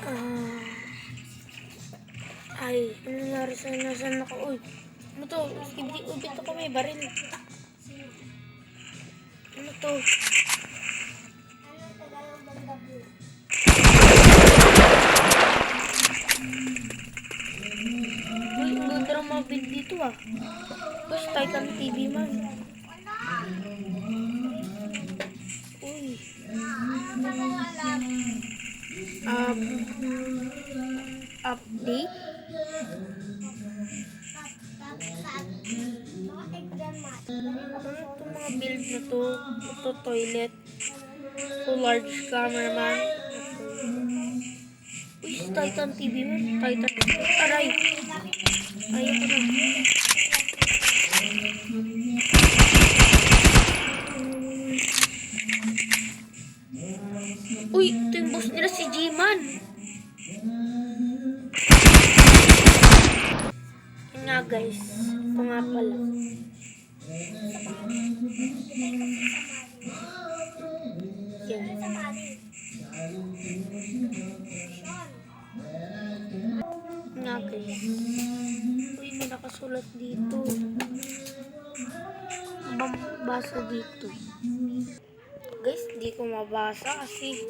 Ah, ay, ano nangyari sa'yo? Nasaan ako? Uy, ano to? Ubit ako, may baril. Ano to? Uy, ang ganda ng mga build dito ah. Push Titan TV man. Uy. Update? Ano itong mga build na to? Ito toilet. Ito large cameraman. Uy, si Titan TV man. Titan TV. Aray! Ayoko na. Uy, ito yung boss nila si G-Man. Yun nga guys. Ito nga pala. Yan. Nga guys. Uy, may nakasulat dito. Basa dito. Guys, hindi ko mabasa kasi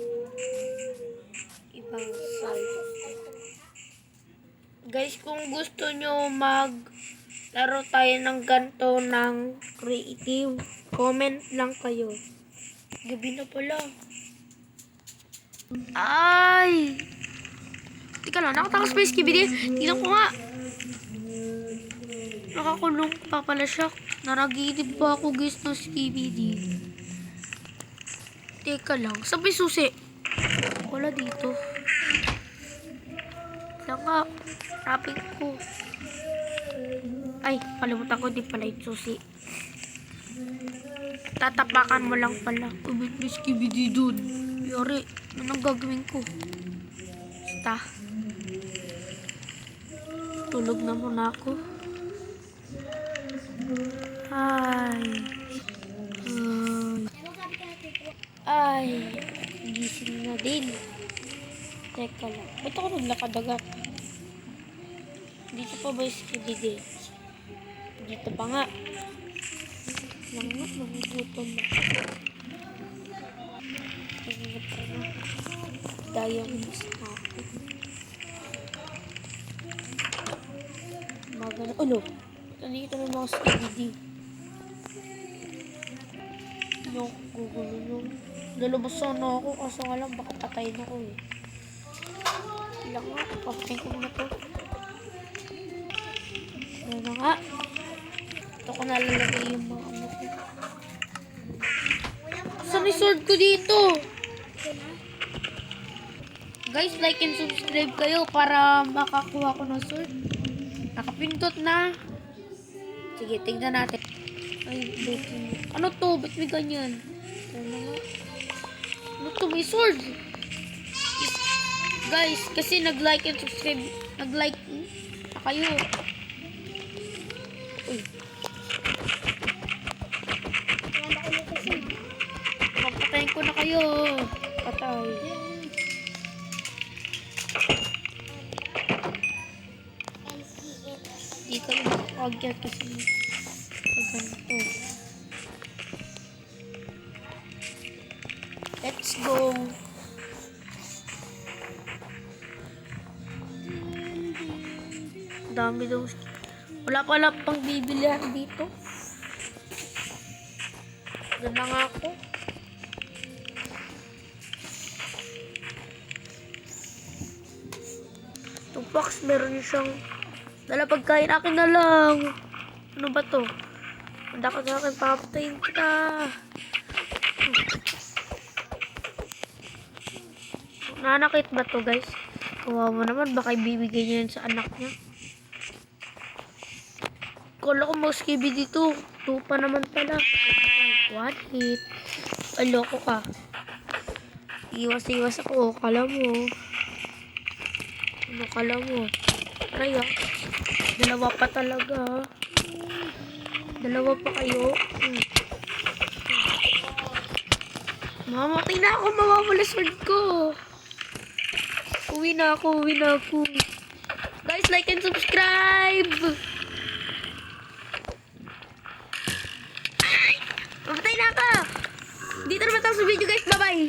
ibang site. Guys, kung gusto nyo maglaro tayo ng ganito ng creative, comment lang kayo. Gabi na pala. Ay! Tika lang, nakatakas pa yung skibidi. Tingnan ko nga. Nakakulong pa pala siya. Naragidib pa ako guys ng skibidi. Teka lang, saan ba yung susi? Wala dito. Lang nga, wrapping ko. Ay, kalimutan ko, di pala yung susi. Tatapakan mo lang pala. Ubit mo skibidi dun. Yari, anong gagawin ko? Basta. Tulog na muna ako. Ay, gising na din. Teka lang. Ba't ako naglakad-agad? Dito pa ba yung skibidi? Dito pa nga. Langat, nagugutom na. Diamonds na ako. Magana. Ano? Nandito na mga skibidi. Yung gugulo nung. Lalabas sana ako kasi nga lang baka patayin ako eh. Ilang nga, papatayin ko muna to. Ano na nga. Ito ko nalalagay yung mga ano ko. Saan yung sword ko dito? Guys, like and subscribe kayo para makakuha ko ng sword. Nakapindot na. Sige, tignan natin. Ay, ano to? Ba't may ganyan? Ano nga? Ano to? May sword! Guys, kasi nag-like and subscribe. Nag-like na kayo. Uy. Papatayin ko na kayo. Patay. Di ka lang makakagyat kasi ganito. Let's go. Dami daw. Wala pala pang bibilihan dito. Doon na nga ako. Itong fox, meron siyang dala pagkain. Akin na lang. Ano ba to? Handa ka sa akin, papatayin kita. Nanakit ba to guys? Kawawa naman, baka ibibigay niya yun sa anak niya. Kala ko mag-skibidi dito. Tupa naman pala. One hit. Aloko ka. Iwas-iwas ako. Kala mo. Ano kala mo? Aray ah. Dalawa pa talaga. Dalawa pa kayo. Mamatay na ako. Mawawala sword ko. Uwi na ako. Guys, like and subscribe! Ay! Mamatay na ako! Dito na matapos sa video guys. Bye-bye!